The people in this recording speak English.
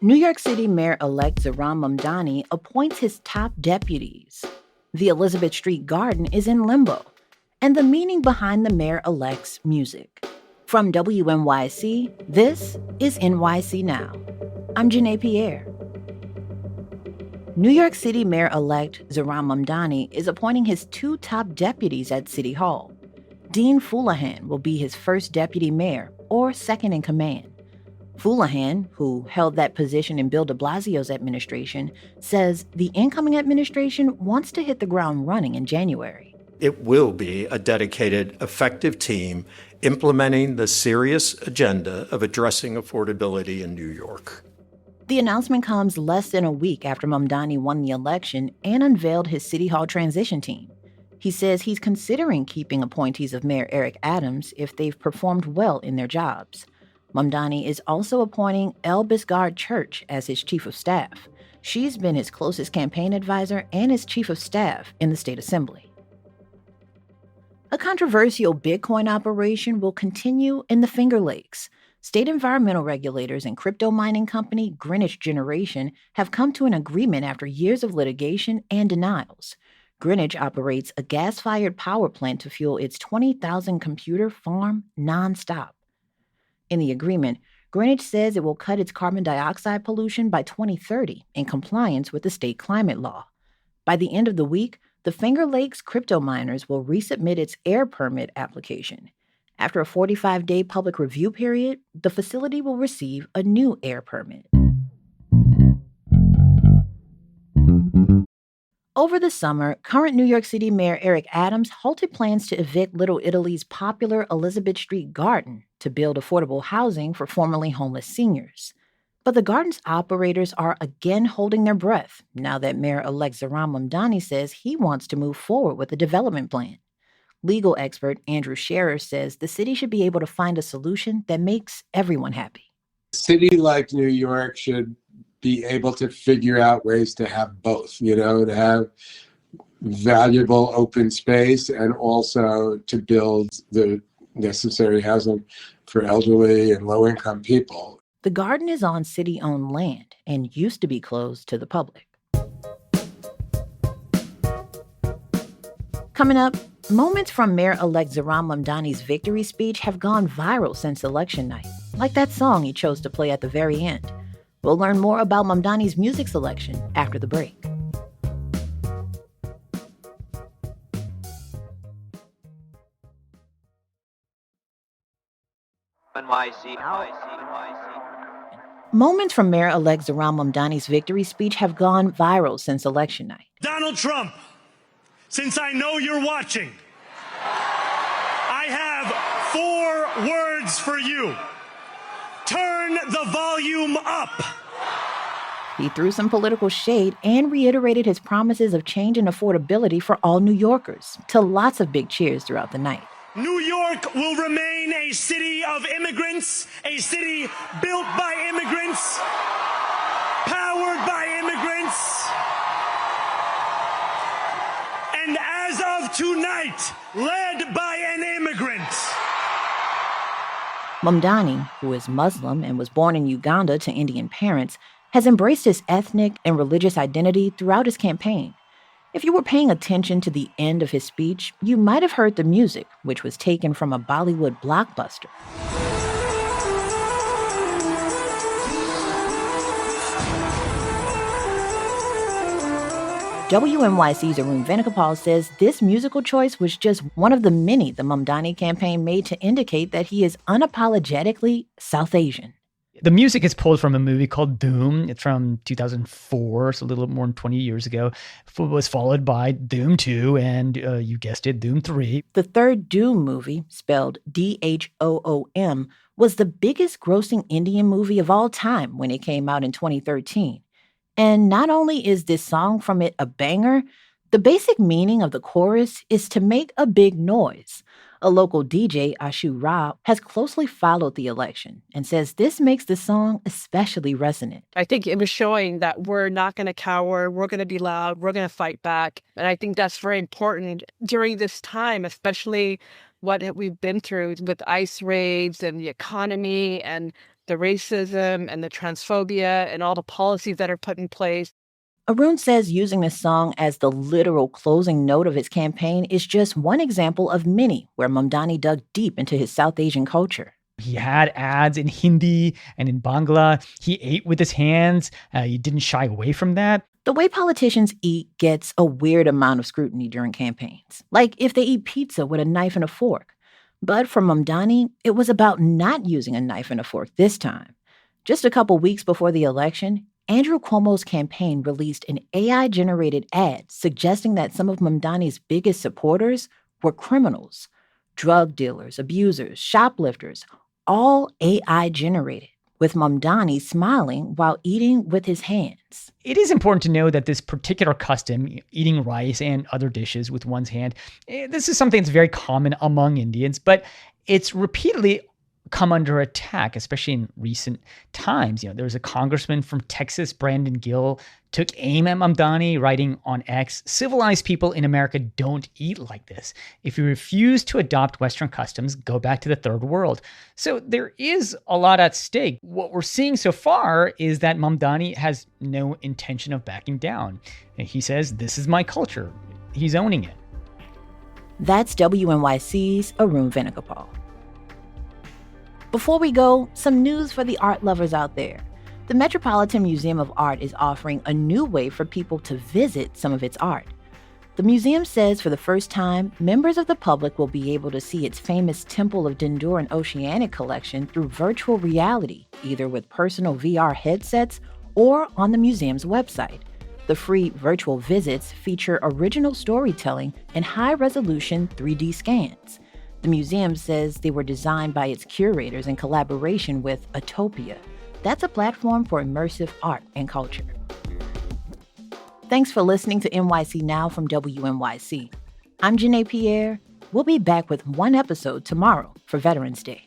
New York City Mayor-elect Zohran Mamdani appoints his top deputies. The Elizabeth Street Garden is in limbo, and the meaning behind the mayor-elect's music. From WNYC, this is NYC Now. I'm Janae Pierre. New York City Mayor-elect Zohran Mamdani is appointing his two top deputies at City Hall. Dean Fuleihan will be his first deputy mayor, or second in command. Fuleihan, who held that position in Bill de Blasio's administration, says the incoming administration wants to hit the ground running in January. It will be a dedicated, effective team implementing the serious agenda of addressing affordability in New York. The announcement comes less than a week after Mamdani won the election and unveiled his City Hall transition team. He says he's considering keeping appointees of Mayor Eric Adams if they've performed well in their jobs. Mamdani is also appointing Elle Bisgaard Church as his chief of staff. She's been his closest campaign advisor and his chief of staff in the state assembly. A controversial Bitcoin operation will continue in the Finger Lakes. State environmental regulators and crypto mining company Greenwich Generation have come to an agreement after years of litigation and denials. Greenwich operates a gas-fired power plant to fuel its 20,000 computer farm nonstop. In the agreement, Greenwich says it will cut its carbon dioxide pollution by 2030 in compliance with the state climate law. By the end of the week, the Finger Lakes crypto miners will resubmit its air permit application. After a 45-day public review period, the facility will receive a new air permit. Over the summer, current New York City Mayor Eric Adams halted plans to evict Little Italy's popular Elizabeth Street Garden to build affordable housing for formerly homeless seniors. But the garden's operators are again holding their breath now that Mayor-elect Zohran Mamdani says he wants to move forward with a development plan. Legal expert Andrew Scherer says the city should be able to find a solution that makes everyone happy. A city like New York should be able to figure out ways to have both, to have valuable open space and also to build the necessary housing for elderly and low-income people. The garden is on city-owned land and used to be closed to the public. Coming up, moments from Mayor-elect Zohran Mamdani's victory speech have gone viral since election night, like that song he chose to play at the very end. We'll learn more about Mamdani's music selection after the break. Moments from Mayor-elect Zohran Mamdani's victory speech have gone viral since election night. Donald Trump, since I know you're watching, I have 4 words for you. Turn the volume up. He threw some political shade and reiterated his promises of change and affordability for all New Yorkers, to lots of big cheers throughout the night. New York will remain a city of immigrants, a city built by immigrants, powered by immigrants, and as of tonight, led by an immigrant. Mamdani, who is Muslim and was born in Uganda to Indian parents, has embraced his ethnic and religious identity throughout his campaign. If you were paying attention to the end of his speech, you might have heard the music, which was taken from a Bollywood blockbuster. WNYC's Arun Venugopal says this musical choice was just one of the many the Mamdani campaign made to indicate that he is unapologetically South Asian. The music is pulled from a movie called Doom. It's from 2004, so a little more than 20 years ago. It was followed by Doom 2 and, you guessed it, Doom 3. The third Doom movie, spelled DHOOM, was the biggest grossing Indian movie of all time when it came out in 2013. And not only is this song from it a banger, the basic meaning of the chorus is to make a big noise. A local DJ, Ashu Rao, has closely followed the election and says this makes the song especially resonant. I think it was showing that we're not going to cower, we're going to be loud, we're going to fight back. And I think that's very important during this time, especially what we've been through with ICE raids and the economy and the racism and the transphobia and all the policies that are put in place. Arun says using the song as the literal closing note of his campaign is just one example of many where Mamdani dug deep into his South Asian culture. He had ads in Hindi and in Bangla. He ate with his hands. He didn't shy away from that. The way politicians eat gets a weird amount of scrutiny during campaigns, like if they eat pizza with a knife and a fork. But for Mamdani, it was about not using a knife and a fork this time. Just a couple weeks before the election, Andrew Cuomo's campaign released an AI-generated ad suggesting that some of Mamdani's biggest supporters were criminals, drug dealers, abusers, shoplifters, all AI-generated, with Mamdani smiling while eating with his hands. It is important to know that this particular custom, eating rice and other dishes with one's hand, this is something that's very common among Indians, but it's repeatedly come under attack, especially in recent times. There was a congressman from Texas, Brandon Gill, took aim at Mamdani, writing on X, "Civilized people in America don't eat like this. If you refuse to adopt Western customs, go back to the third world." So there is a lot at stake. What we're seeing so far is that Mamdani has no intention of backing down. He says, "This is my culture." He's owning it. That's WNYC's Arun Venugopal. Before we go, some news for the art lovers out there. The Metropolitan Museum of Art is offering a new way for people to visit some of its art. The museum says for the first time, members of the public will be able to see its famous Temple of Dindur and Oceanic collection through virtual reality, either with personal VR headsets or on the museum's website. The free virtual visits feature original storytelling and high-resolution 3D scans. The museum says they were designed by its curators in collaboration with Utopia. That's a platform for immersive art and culture. Thanks for listening to NYC Now from WNYC. I'm Janae Pierre. We'll be back with one episode tomorrow for Veterans Day.